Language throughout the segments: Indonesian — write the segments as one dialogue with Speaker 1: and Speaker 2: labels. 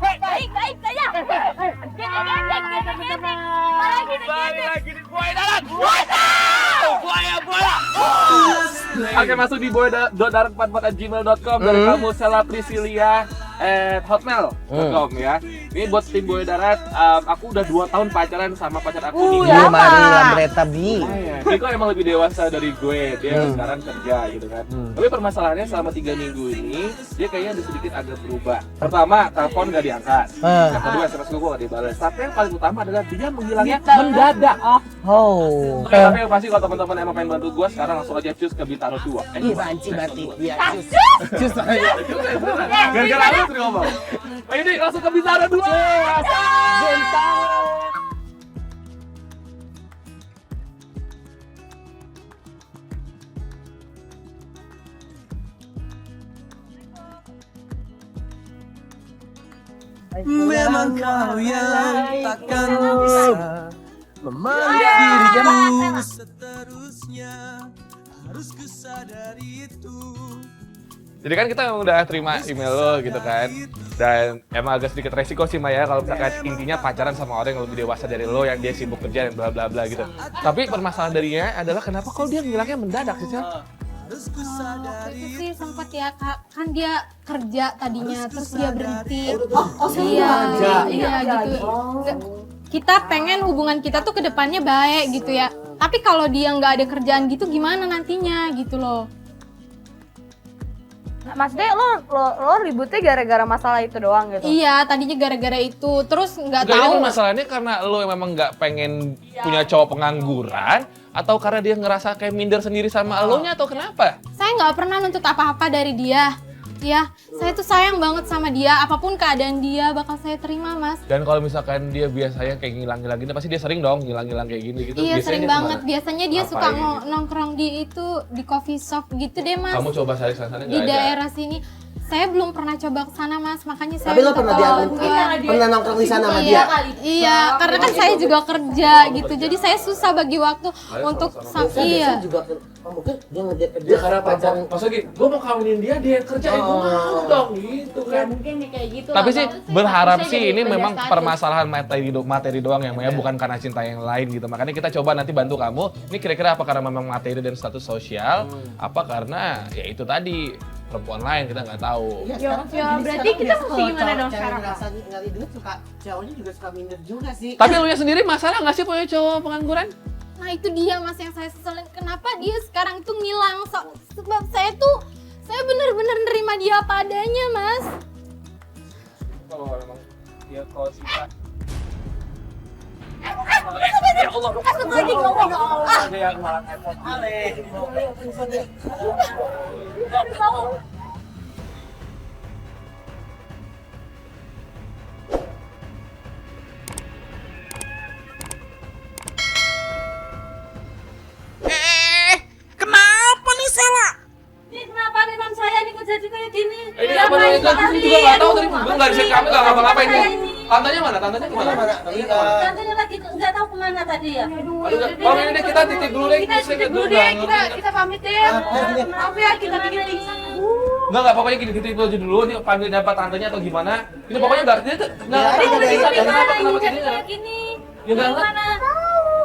Speaker 1: Baik saja.
Speaker 2: Balik lagi di Buaya Darat. Buaya. Oke, masuk di buaya.darat44@gmail.com dari kamu Sela Priscilia @hotmail.com ya. Ini buat tim Buaya Darat, aku udah 2 tahun pacaran sama pacar aku Niko.
Speaker 3: Iya, Maria Lambretta Bi.
Speaker 2: Niko emang lebih dewasa dari gue, dia sekarang kerja gitu kan. Tapi permasalahannya selama 3 minggu ini, dia kayaknya ada sedikit agak berubah. Pertama, telepon gak diangkat. Yang kedua, SMS gue gak dibalas. Tapi yang paling utama adalah dia menghilangnya mendadak.
Speaker 3: Oh.
Speaker 2: Oke, tapi yang pasti kalau teman-teman emang pengen bantu gue, sekarang langsung aja cus ke Bintaro 2.
Speaker 3: Iya, banci berarti. Iya,
Speaker 1: Cus.
Speaker 2: Gara-gara lu sering ngomong. Ini langsung ke Bintaro 2.
Speaker 3: Bintaro.
Speaker 4: Memang kau yang takkan bisa memandiriku seterusnya, harus kusadari itu.
Speaker 2: Jadi kan kita udah terima email lo gitu kan. Dan emang agak sedikit resiko sih Maya kalau misalkan intinya pacaran sama orang yang lebih dewasa dari lo, yang dia sibuk kerja dan bla bla bla gitu. Tapi permasalahan darinya adalah kenapa kok dia ngilangnya mendadak sih, Sel?
Speaker 1: Waktu itu sih sempat ya, kan dia kerja tadinya, terus dia berhenti. Iya gitu. Kita pengen hubungan kita tuh ke depannya baik gitu ya. Tapi kalau dia nggak ada kerjaan gitu gimana nantinya gitu loh.
Speaker 5: Maksudnya lo ributnya gara-gara masalah itu doang gitu?
Speaker 1: Iya, tadinya gara-gara itu, terus nggak
Speaker 2: Ini
Speaker 1: tahu.
Speaker 2: masalahnya karena lo memang nggak pengen punya cowok pengangguran, atau karena dia ngerasa kayak minder sendiri sama elonya, atau kenapa?
Speaker 1: Saya nggak pernah nuntut apa-apa dari dia. Ya, saya tuh sayang banget sama dia. Apapun keadaan dia bakal saya terima, Mas.
Speaker 2: Dan kalau misalkan dia biasanya kayak ngilang-ngilang gini, pasti dia sering dong ngilang-ngilang kayak gini gitu.
Speaker 1: Iya,
Speaker 2: Biasanya
Speaker 1: sering
Speaker 2: dia
Speaker 1: banget.
Speaker 2: kemana?
Speaker 1: Biasanya dia suka
Speaker 2: Ngapain?
Speaker 1: nongkrong di coffee shop gitu deh, Mas.
Speaker 2: Kamu coba cari sana
Speaker 1: Di
Speaker 2: nggak ada.
Speaker 1: daerah sini. Saya belum pernah coba ke sana, Mas. Makanya saya
Speaker 3: Tapi lo
Speaker 1: minta
Speaker 3: pernah
Speaker 1: tolong.
Speaker 3: pernah nongkrong di sana sama dia?
Speaker 1: Iya, karena kan saya juga kerja gitu. Jadi saya susah bagi waktu untuk iya.
Speaker 3: Juga mungkin dia ngejar kerja
Speaker 2: Dia karena
Speaker 3: pacaran.
Speaker 2: pas lagi, gue mau kawinin dia yang kerja, gue mau dong gitu kan.
Speaker 1: Mungkin kayak gitu.
Speaker 2: Tapi sih berharap sih ini
Speaker 1: beda
Speaker 2: memang
Speaker 1: status.
Speaker 2: permasalahan materi doang yang Maya, bukan karena cinta yang lain gitu. Makanya kita coba nanti bantu kamu. Ini kira-kira apa karena memang materi dan status sosial, apa karena ya itu tadi perempuan lain kita nggak tahu.
Speaker 5: Ya, berarti kita mesti gimana dong sekarang?
Speaker 3: Ngerasa nyari duit suka, cowoknya juga suka minder juga sih.
Speaker 2: Tapi lu sendiri masalah nggak sih punya cowok pengangguran?
Speaker 1: Nah itu dia, Mas, yang saya seselin. Kenapa dia sekarang tuh ngilang? Sebab saya bener-bener nerima dia apa adanya, Mas.
Speaker 2: Kalau memang dia kalau cinta.
Speaker 1: Ya Allah, astagfirullahaladzim, ya Allah.
Speaker 2: Ada yang malah nepot.
Speaker 4: Kenapa nih Sela?
Speaker 5: Ini kenapa nih non saya nih kok jadi kayak gini?
Speaker 2: Ini apa namanya? Aku juga nggak tahu tadi. Gue nggak bisa kami nggak ngapa-ngapain nih. Tantanya mana? Tantanya kemana?
Speaker 5: Tantenya lagi nggak tahu kemana tadi ya.
Speaker 2: Kalau ini kita titip dulu deh.
Speaker 5: Kita dulu deh, kita pamit ya. Maaf ya kita bikin pingsan.
Speaker 2: Enggak, pokoknya gini, kita itu aja dulu, nih panggil dapat tantenya atau gimana. Ini pokoknya enggak, dia tuh enggak
Speaker 5: Tadi
Speaker 2: ada
Speaker 5: udah
Speaker 2: kenapa
Speaker 5: gimana?
Speaker 2: kenapa
Speaker 5: Jadi
Speaker 2: gini.
Speaker 5: kayak gini.
Speaker 2: Ya enggak,
Speaker 5: Gimana?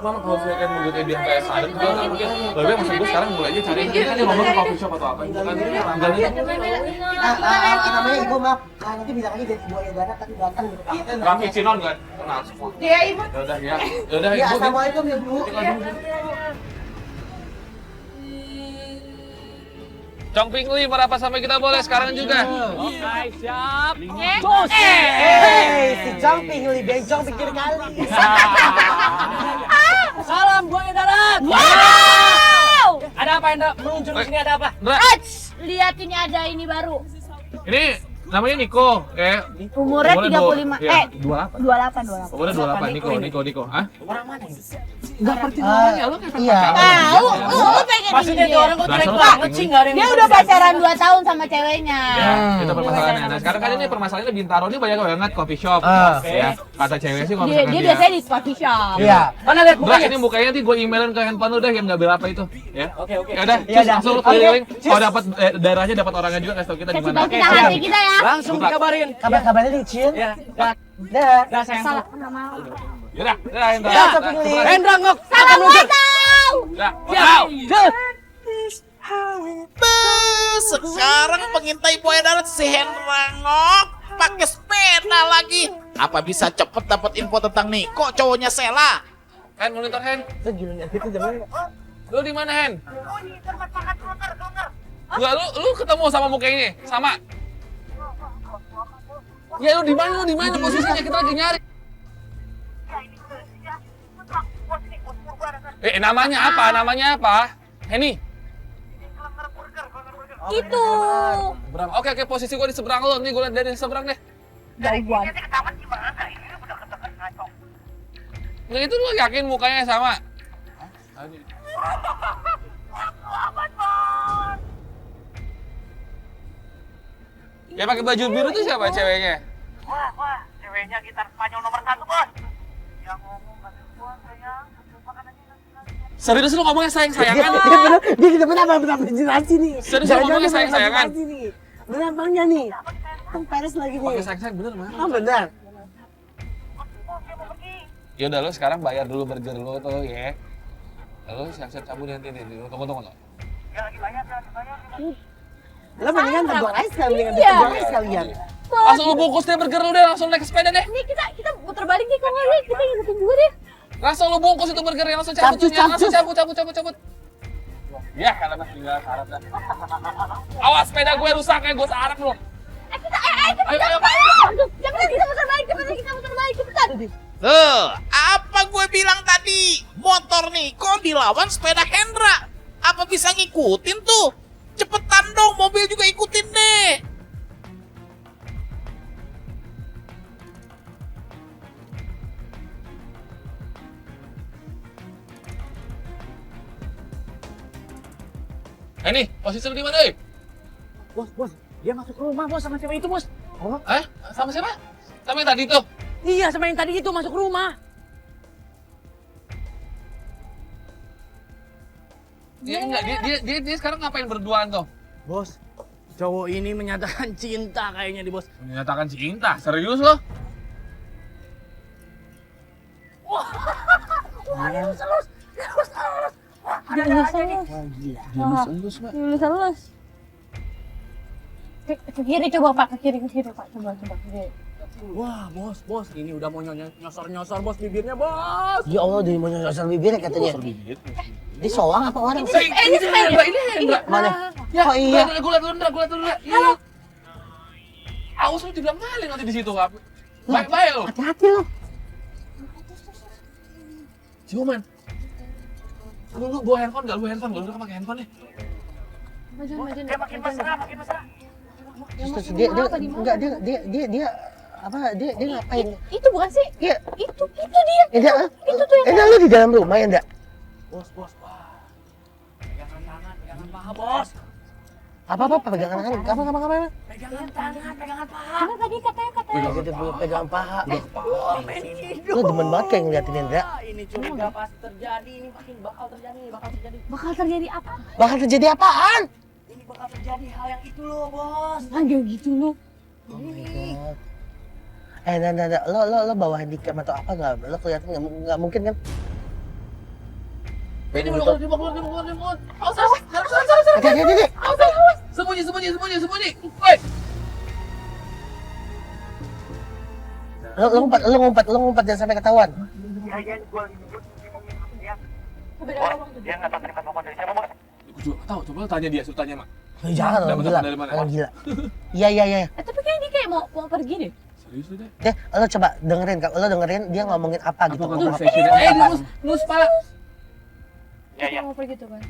Speaker 2: Mama kalau saya kan menurut dia kayak sadar juga kan mungkin. Lebih maksud gue sekarang mulai aja cari ini kan dia ngomong ke coffee shop atau apa gitu kan. Enggak nih.
Speaker 3: Namanya ibu maaf, nanti bilang aja dari Buaya Darat tapi datang gitu.
Speaker 2: Kami Cinon enggak kenal semua.
Speaker 5: Iya, Ibu.
Speaker 2: Ya udah ya. Ya udah
Speaker 3: Ya
Speaker 2: Ibu.
Speaker 3: assalamualaikum ya bu.
Speaker 2: Congping Li merapat sampai kita boleh sekarang juga.
Speaker 6: Oke, siap.
Speaker 3: Si jumping li bencong pikir kali.
Speaker 6: Salam Buaya Darat.
Speaker 5: Wow!
Speaker 6: Ada apa Anda meluncur di sini, ada apa?
Speaker 2: Ndra,
Speaker 5: Lihat ini ada ini baru.
Speaker 2: ini namanya Niko, ya.
Speaker 5: Umurnya 35.
Speaker 2: 28.
Speaker 5: 28.
Speaker 2: Umurnya 28 Niko. Hah?
Speaker 6: Orang mana ini?
Speaker 2: Enggak pertimbangannya lo kayak
Speaker 3: Iya.
Speaker 5: Tahu, lu pengen
Speaker 6: Maksudnya
Speaker 5: ini
Speaker 6: tuh orang kok
Speaker 2: Dasar
Speaker 6: jelek
Speaker 2: lo
Speaker 6: banget
Speaker 2: coping
Speaker 6: sih,
Speaker 2: nih.
Speaker 6: nggak ada yang
Speaker 5: Dia
Speaker 6: bisa
Speaker 5: udah
Speaker 6: disayang.
Speaker 5: pacaran 2 tahun sama ceweknya.
Speaker 2: Ya, itu permasalahannya. Nah, sekarang kan ini permasalahannya Bintaro ini banyak banget coffee shop. Ya, kata cewek sih kalau
Speaker 5: Dia
Speaker 2: misalkan
Speaker 5: biasanya di coffee shop.
Speaker 3: Iya.
Speaker 6: Mana lihat
Speaker 2: Bro,
Speaker 6: mukanya?
Speaker 2: ini mukanya nanti gue emailin ke handphone lu deh yang nggak berapa itu, ya.
Speaker 6: Oke.
Speaker 2: Ya udah,
Speaker 3: Iya,
Speaker 2: cus
Speaker 3: dah.
Speaker 2: langsung lu
Speaker 3: Oke,
Speaker 2: keliling.
Speaker 3: cus.
Speaker 2: Kalau dapat daerahnya dapat orangnya juga kasih tau kita di
Speaker 5: Kasih
Speaker 2: mana.
Speaker 5: tahu kita hati kita ya.
Speaker 6: Langsung dikabarin.
Speaker 3: Kabar-kabarnya dicin.
Speaker 6: Ya, dah.
Speaker 3: Dah.
Speaker 6: Dah sayang.
Speaker 1: Salah nama.
Speaker 2: Yaudah, Hendra.
Speaker 3: Ya, satu kali.
Speaker 6: Hendra ngok.
Speaker 1: Salah gua tahu.
Speaker 2: Udah, wow.
Speaker 7: Sekarang pengintai buaya darat si Hendra ngok pakai sepeda lagi. Apa bisa cepet dapat info tentang Niko cowoknya Sela?
Speaker 2: Hen, monitor Hen. Lu di mana Hen? Enggak, lu ketemu sama muka ini, sama. Ya lu di mana posisinya kita lagi nyari. Namanya apa? Heni.
Speaker 1: Itu.
Speaker 2: Oke, posisi gua di seberang lu. Nih gua liat dari seberang deh.
Speaker 1: Jauhan.
Speaker 2: Nah, itu lu yakin mukanya sama? Ya pakai baju biru tuh siapa ceweknya?
Speaker 7: Wah, ceweknya gitar Spanyol nomor 1 bos. Yang ngomong
Speaker 2: Serius lu ngomongnya sayang-sayangan?
Speaker 3: Dia kita benar jelasin nih.
Speaker 2: Serius lu ngomongnya sayang-sayangan?
Speaker 3: Benar bangnya nih. Kan Paris lagi nih.
Speaker 2: Pakai sayang-sayang bener mah?
Speaker 3: Oh benar.
Speaker 2: Ya udah lu sekarang bayar dulu burger lu tuh ya. Lalu siap-siap cabut nanti nih. Tunggu.
Speaker 7: Ya lagi bayar.
Speaker 3: Lo mendingan terbang aja sekalian.
Speaker 1: Iya.
Speaker 3: Terbang aja sekalian.
Speaker 2: Langsung lu bungkus deh burger lu deh, langsung naik ke sepeda deh.
Speaker 1: Ini kita putar balik nih kalau nggak kita ingetin gue deh.
Speaker 2: Langsung lu bungkus itu burgernya, langsung cabut. Langsung cabut. Ya, karena tinggal sarap dah. Awas sepeda gue rusak ya, gue sarap lu. Ayo.
Speaker 1: Jangan kita putar balik, cepetan.
Speaker 7: Tuh, apa gue bilang tadi? Motor Niko dilawan sepeda Hendra. Apa bisa ngikutin tuh? Cepetan dong, mobil juga ikutin deh.
Speaker 2: Nih, posisi lu di mana,
Speaker 6: Bos. Dia masuk rumah, bos, sama cewek itu, bos.
Speaker 2: Sama siapa? Sama yang tadi tuh.
Speaker 6: Iya, sama yang tadi itu masuk rumah.
Speaker 2: Dia sekarang ngapain berduaan tuh?
Speaker 6: Bos, cowok ini menyatakan cinta kayaknya di bos.
Speaker 2: Menyatakan cinta, serius loh?
Speaker 1: Lulus. Ke kiri coba Pak, ke kiri Pak, coba ke kiri.
Speaker 6: Wah, bos, ini udah mau nyosor bos bibirnya, bos.
Speaker 3: Ya Allah, dia mau nyosor bibirnya katanya. Dia soang apa orang?
Speaker 2: Ini Hendra.
Speaker 3: Mana?
Speaker 2: Ya,
Speaker 3: Oh iya.
Speaker 2: Gue liat dulu. Halo. Awas lu dibilang maling nanti di situ, Kak. Baik lo.
Speaker 3: Hati-hati lo.
Speaker 2: Ciuman. Lu bawa handphone nggak? Lu kan pakai handphone nih.
Speaker 1: Majuan.
Speaker 7: Dia makin mesra.
Speaker 3: Terus dia ngapain?
Speaker 1: Itu bukan sih?
Speaker 3: Iya.
Speaker 1: Itu dia. Itu tuh yang
Speaker 3: Lu di dalam rumah ya, Ndak?
Speaker 6: Bos, wah. Pegangan tangan, pegangan paha, bos.
Speaker 3: Apa pegangan tangan? Apa?
Speaker 6: Pegangan tangan, pegangan paha.
Speaker 1: karena tadi katanya
Speaker 3: Pegangan paha.
Speaker 6: Wah, main ini
Speaker 3: Lu demen banget kayak ngeliatin Ndak.
Speaker 6: Ini curiga pasti terjadi, ini makin bakal terjadi.
Speaker 1: bakal terjadi apa?
Speaker 3: Bakal terjadi apaan?
Speaker 6: Ini bakal terjadi hal yang itu loh, bos.
Speaker 1: Agak gitu loh.
Speaker 3: Oh my god. Nanda, lo bawa handicap atau apa nggak? Lo kelihatan nggak mungkin kan?
Speaker 2: Ini mau keluar. Awas.
Speaker 3: Hati-hati.
Speaker 2: Sembunyi. Woi.
Speaker 3: Lo ngumpet jangan sampai ketahuan.
Speaker 7: Dia nggak tahu terima telepon dari siapa, bos.
Speaker 2: Gue juga tahu, coba lu tanya dia, suruh tanya, Mak.
Speaker 3: Jangan lo
Speaker 2: Dapat
Speaker 3: gila.
Speaker 2: dari mana?
Speaker 3: Orang gila. Iya.
Speaker 1: Tapi kayak dia kayak mau pergi deh.
Speaker 2: Serius lu deh?
Speaker 3: Deh, lo coba dengerin dia ngomongin apa gitu.
Speaker 2: Nus, Pak.
Speaker 7: Ya.
Speaker 1: Mau pergi tuh kan.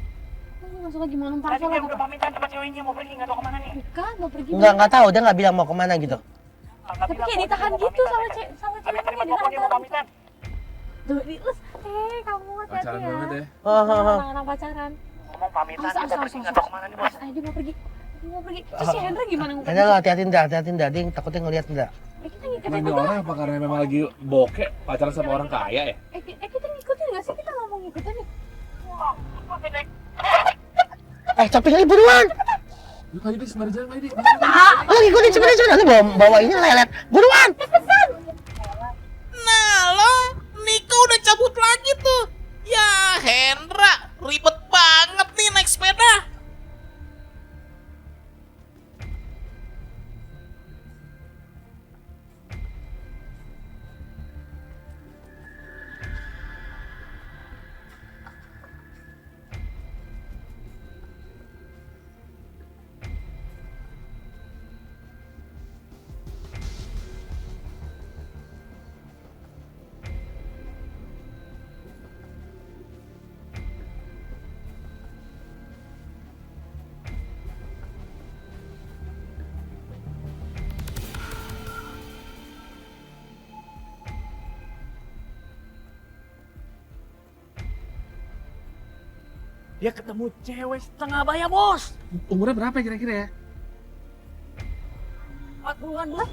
Speaker 1: Masuk lagi malam
Speaker 7: Tadi
Speaker 1: parcel
Speaker 7: dia
Speaker 1: lagi.
Speaker 7: udah pamitan sama ceweknya mau pergi nggak tahu kemana nih.
Speaker 1: Bukan, mau pergi.
Speaker 3: Nggak tahu, dia nggak bilang mau kemana gitu.
Speaker 1: Tapi kayak ditahan gitu sama ceweknya
Speaker 7: Terima telepon dia mau
Speaker 1: ditahan.
Speaker 7: pamitan.
Speaker 1: Tuh, kamu hati-hati
Speaker 2: Pacaran
Speaker 1: ya.
Speaker 2: banget ya.
Speaker 1: Anak pacaran.
Speaker 7: Ngomong pamitan dia mau pergi nggak tahu kemana nih, bos.
Speaker 1: Dia mau pergi. Terus si Hendra gimana
Speaker 3: Ada lo hati-hati Nda, dia takutnya ngeliat Nda.
Speaker 1: Kita ngikutin
Speaker 2: Ini orang apa karena memang lagi bokeh pacaran sama orang kaya ya?
Speaker 1: kita ngikutin nggak sih? Kita nggak mau ngikutin nih.
Speaker 3: Copi lagi buruan.
Speaker 2: Ayo deh, sembari jalan, ayo deh.
Speaker 3: Lo ikutin cepet-cepet, lu bawa ini lelet. Buruan!
Speaker 7: Nah lo, Niko udah cabut lagi tuh. Ya Hendra, ribet banget nih naik sepeda.
Speaker 6: Dia ketemu cewek setengah baya, Bos.
Speaker 2: Umurnya berapa kira-kira ya?
Speaker 6: 40-an, Bos.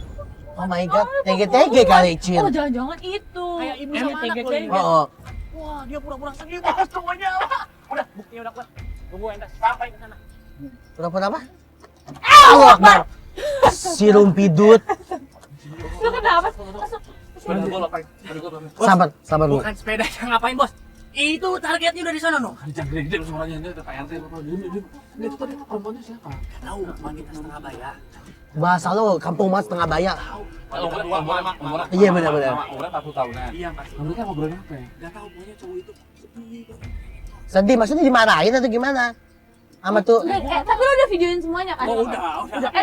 Speaker 3: Oh my god, tege-tege kali, Cil.
Speaker 5: Oh, jangan-jangan itu.
Speaker 6: Kayak ibu sama anak lo ini.
Speaker 3: Oh,
Speaker 6: Wah, dia pura-pura sedih, Bos, cowoknya. Udah, buktinya udah keluar. Tunggu Enda, sampai ke sana.
Speaker 3: pura-pura apa? Allah Akbar. Si rumpidut.
Speaker 5: Lu kenapa?
Speaker 2: Sepeda gua ngapain? Sepeda gua ngapain?
Speaker 3: Sabar, sabar lu.
Speaker 6: Bukan sepeda yang ngapain, Bos? Itu targetnya udah di sana, no.
Speaker 2: Jangan gede-gede suaranya, ini ada PRT apa? Diam. Itu tadi perempuannya siapa?
Speaker 6: Gak tahu, wanita setengah baya.
Speaker 3: Bahasa lo kampung mas tengah baya.
Speaker 2: Umurnya
Speaker 3: Iya, benar-benar.
Speaker 2: Umurnya 40 tahunan.
Speaker 6: Iya, Mas.
Speaker 2: Mereka ngobrolin apa ya?
Speaker 6: Gak tahu, pokoknya cowok itu sedih.
Speaker 3: Sedih, maksudnya dimarahin atau gimana? Sama tuh.
Speaker 5: Tapi lu udah videoin semuanya kan?
Speaker 6: Oh, udah.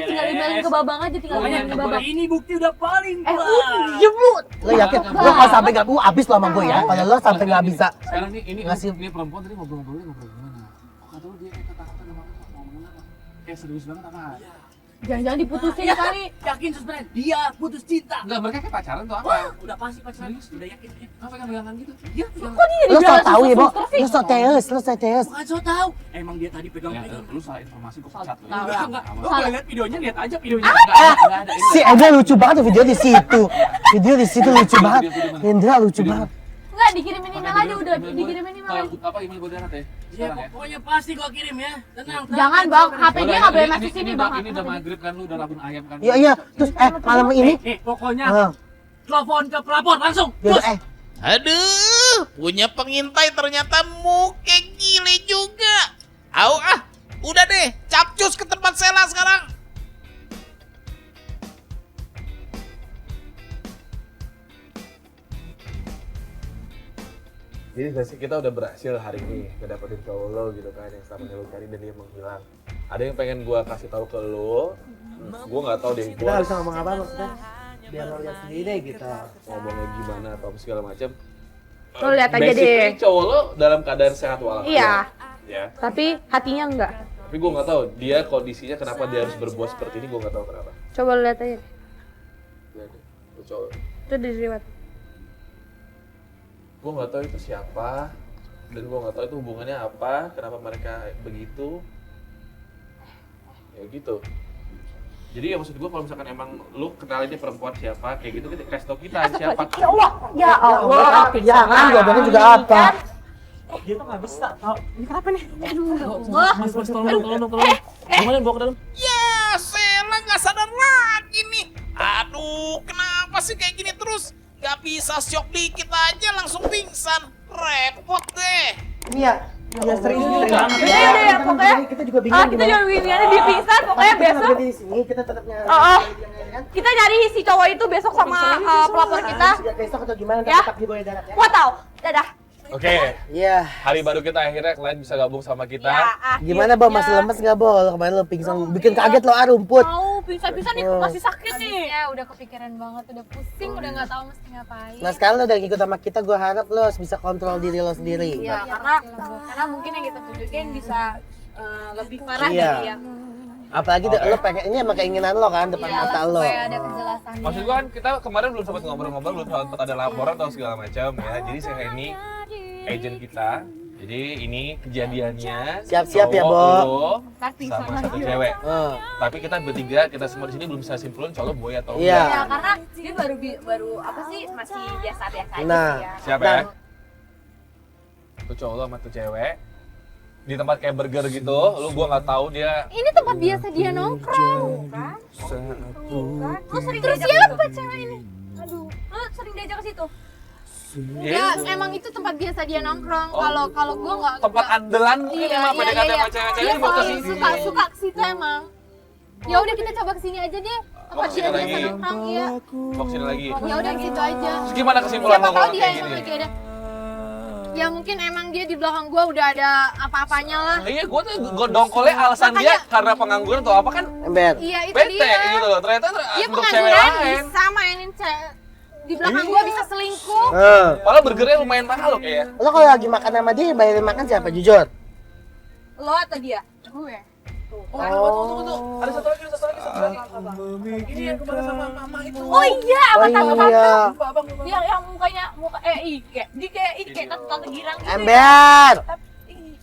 Speaker 5: Tinggal emailin ke Babang aja, tinggal
Speaker 6: Pokoknya
Speaker 5: emailin ke Babang.
Speaker 6: ini bukti udah paling kuat.
Speaker 5: Diam lu.
Speaker 3: Lo yakin? Lo kalau sampai gak abis lo sama gue ya. Kalau lo sampai gak bisa.
Speaker 2: Sekarang ini
Speaker 3: Ngasih-
Speaker 2: ini perempuan tadi ngobrol gimana? Kok kata lu dia kayak kata-kata sama aku ngomong apa? Kayak serius banget apa?
Speaker 5: Jangan-jangan diputusin kali.
Speaker 6: Yakin sebenarnya dia putus cinta.
Speaker 2: Enggak, mereka kayak pacaran tuh apa?
Speaker 6: Wah, udah pasti pacaran.
Speaker 2: Serius?
Speaker 6: Udah yakin.
Speaker 2: Apa pegangan gitu?
Speaker 6: Iya,
Speaker 5: Kok dia
Speaker 3: Lo so
Speaker 5: dibilang
Speaker 3: tau ya, Bo.
Speaker 5: suster sih?
Speaker 3: Lo so teus, lo so teus.
Speaker 6: bukan so tahu. Emang dia tadi pegang
Speaker 2: Ya,
Speaker 6: pegang.
Speaker 2: lu salah informasi gua pecat lu.
Speaker 5: Tahu.
Speaker 6: Enggak. Lo
Speaker 5: Salah.
Speaker 6: boleh lihat videonya, lihat aja videonya.
Speaker 2: Enggak ada.
Speaker 3: Si Hendra lucu banget tuh video di situ. Video di situ lucu banget. Hendra lucu banget.
Speaker 5: Enggak, dikirimin email aja udah. Dikirimin email aja.
Speaker 2: Apa email gua darat ya?
Speaker 6: Ya, pokoknya pasti gua kirim ya. Tenang.
Speaker 5: Jangan Bang, HP dia nggak boleh masuk sini Bang.
Speaker 2: Ini udah maghrib kan, lu udah rabun ayam kan?
Speaker 3: Iya. Terus malam ini.
Speaker 6: Pokoknya
Speaker 3: Ah,
Speaker 6: telepon ke pelapor langsung.
Speaker 3: yaudah,
Speaker 7: Aduh, punya pengintai ternyata muke gile juga. Udah deh, capcus ke tempat Sela sekarang.
Speaker 2: Jadi basic kita udah berhasil hari ini ngedapetin cowok lo gitu kan yang selama ini lo cari dan dia menghilang. Ada yang pengen gua kasih tahu ke lo, gua nggak tahu deh
Speaker 3: kita
Speaker 2: gua
Speaker 3: nggak bisa ngomong apa maksudnya. Biar lo lihat sendiri deh gitu.
Speaker 2: ngomongnya gimana atau segala macam.
Speaker 5: Lo lihat aja
Speaker 2: Basically,
Speaker 5: deh.
Speaker 2: cowok lo dalam keadaan sehat walafiat.
Speaker 5: Iya.
Speaker 2: Ya.
Speaker 5: Tapi hatinya enggak.
Speaker 2: Tapi gua nggak tahu dia kondisinya kenapa dia harus berbuat seperti ini, gua nggak tahu kenapa.
Speaker 5: Coba lo lihat aja.
Speaker 2: Ya, tuh cowok.
Speaker 5: Itu di riwayat.
Speaker 2: Gue nggak tahu itu siapa dan gue nggak tahu itu hubungannya apa, kenapa mereka begitu, ya gitu. Jadi ya maksud gue kalau misalkan emang lu kenal ini perempuan siapa kayak gitu, kita kasih tau kita siapa.
Speaker 5: Ya Allah. Ya Allah.
Speaker 3: Jangan, jawabannya juga apa?
Speaker 6: Dia tuh nggak bisa. Ini kenapa nih?
Speaker 5: Wah.
Speaker 6: Mas, tolong. Gimana bawa ke dalam?
Speaker 7: Ya, Sela nggak sadar lagi nih. Aduh, kenapa sih kayak gini terus? Gak bisa syok dikit aja langsung pingsan. Repot deh.
Speaker 3: Iya, serius nih.
Speaker 5: Ya, pokoknya.
Speaker 3: Kita juga bingung
Speaker 5: Kita jangan bingung di pingsan. Pokoknya besok.
Speaker 3: di sini kita tetap nyari.
Speaker 5: Oh. Kita nyari si cowok itu besok sama pelapor kita.
Speaker 3: Besok atau gimana?
Speaker 5: Ya.
Speaker 3: Tetap di Boya Darat ya.
Speaker 5: Gua tahu. Dadah.
Speaker 2: Oke,
Speaker 3: Iya.
Speaker 2: hari baru kita akhirnya kalian bisa gabung sama kita.
Speaker 3: Gimana, Bo? Masih lemes nggak, Bo? Kemarin lo pingsan, bikin kaget lo, rumput.
Speaker 5: Mau pingsan-pingsan nih masih sakit nih.
Speaker 1: Ya udah kepikiran banget, udah pusing, udah nggak tahu mesti ngapain.
Speaker 3: Nah, sekarang lo udah ngikut sama kita, gue harap lo bisa kontrol diri lo sendiri.
Speaker 5: Iya, karena mungkin yang kita tunjukin bisa lebih parah
Speaker 3: Iya.
Speaker 5: dari yang
Speaker 3: Apalagi lo pengen, ini emang keinginan lo kan, depan mata lo.
Speaker 1: Supaya ada kejelasannya.
Speaker 2: Maksud gua kan kita kemarin belum sempat ngobrol-ngobrol, belum sempat ada laporan atau segala macam ya. Jadi saya ini agent kita. Jadi ini kejadiannya.
Speaker 3: Siap-siap ya,
Speaker 2: cowok
Speaker 3: Bo.
Speaker 2: lo sama satu cewek.
Speaker 3: Oh.
Speaker 2: Tapi kita bertiga, kita semua di sini belum bisa simpulin cowok boy atau
Speaker 3: Iya.
Speaker 2: enggak.
Speaker 5: ya karena dia baru apa sih masih biasa-biasa aja
Speaker 3: Nah.
Speaker 5: sih ya.
Speaker 2: Siapa ya? Tuh cowok lo sama tuh cewek. di tempat kayak burger gitu, gua nggak tahu dia.
Speaker 1: Ini tempat biasa dia nongkrong.
Speaker 5: Lu sering
Speaker 1: Terus
Speaker 5: diajak
Speaker 1: siapa
Speaker 5: ke situ?
Speaker 1: cewek ini?
Speaker 5: Aduh, lu sering diajak ke situ?
Speaker 1: Ya, emang itu tempat biasa dia nongkrong. Kalau gua nggak.
Speaker 2: Tempat andalan mungkin
Speaker 1: Iya,
Speaker 2: emang
Speaker 1: iya,
Speaker 2: PDKT
Speaker 1: iya.
Speaker 2: sama cewek-cewek
Speaker 1: Dia
Speaker 2: gua ke
Speaker 1: selalu
Speaker 2: sini.
Speaker 1: suka ke situ emang. Ya udah kita coba ke sini aja deh. Tempat
Speaker 2: kesini
Speaker 1: dia biasa
Speaker 2: lagi?
Speaker 1: nongkrong ya.
Speaker 2: Mau kesini lagi.
Speaker 1: Ya udah ke situ aja.
Speaker 2: Terus gimana kesimpulan
Speaker 1: Siapa
Speaker 2: lo
Speaker 1: tahu
Speaker 2: kalau
Speaker 1: dia
Speaker 2: kayak
Speaker 1: emang
Speaker 2: gini?
Speaker 1: lagi ada. Ya mungkin emang dia di belakang gua udah ada apa-apanya lah.
Speaker 2: Iya, gua dongkolnya alasan dia karena pengangguran atau apa kan
Speaker 3: Ember.
Speaker 1: Iya itu
Speaker 2: bete
Speaker 1: dia.
Speaker 2: gitu loh. Ternyata
Speaker 1: Dia
Speaker 2: untuk cewek
Speaker 1: pengangguran
Speaker 2: lain.
Speaker 1: bisa mainin di belakang
Speaker 2: Iya.
Speaker 1: gua bisa selingkuh.
Speaker 2: Padahal burgernya lumayan mahal loh kayaknya.
Speaker 3: Lo kalau lagi makan sama dia bayarin makan siapa jujur?
Speaker 5: Lo atau dia?
Speaker 1: Gue.
Speaker 2: Oh, tunggu. Ada satu lagi. Ini yang kemana sama mama itu.
Speaker 5: Oh iya, apa
Speaker 3: Oh
Speaker 5: tante-tante?
Speaker 3: iya.
Speaker 5: Yang mukanya dia kayak tante Girang gitu.
Speaker 3: Ember.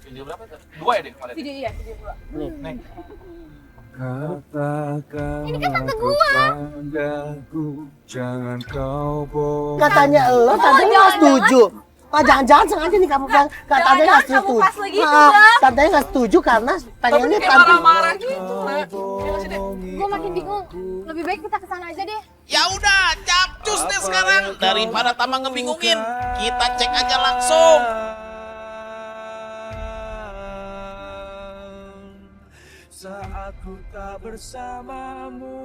Speaker 2: Video berapa tuh? 2 ya deh kemarin.
Speaker 5: Video iya, video dua.
Speaker 2: Nih.
Speaker 1: Ini kan tante gua.
Speaker 4: Jangan kau bohong.
Speaker 3: Katanya lo tante nggak setuju. Ah, jangan-jangan sengaja nih kamu bilang katanya nggak
Speaker 5: Jangan-jangan kamu
Speaker 3: setuju.
Speaker 5: pas lagi itu,
Speaker 3: Ah,
Speaker 5: Bang.
Speaker 3: tantenya nggak setuju karena pengennya
Speaker 2: Kayak
Speaker 3: tante.
Speaker 2: marah-marah gitu.
Speaker 1: Gua makin bingung. Lebih baik kita kesana aja deh.
Speaker 7: Ya udah, capcus deh sekarang. Daripada tambah ngebingungin, kita cek aja langsung.
Speaker 4: Saat ku tak bersamamu.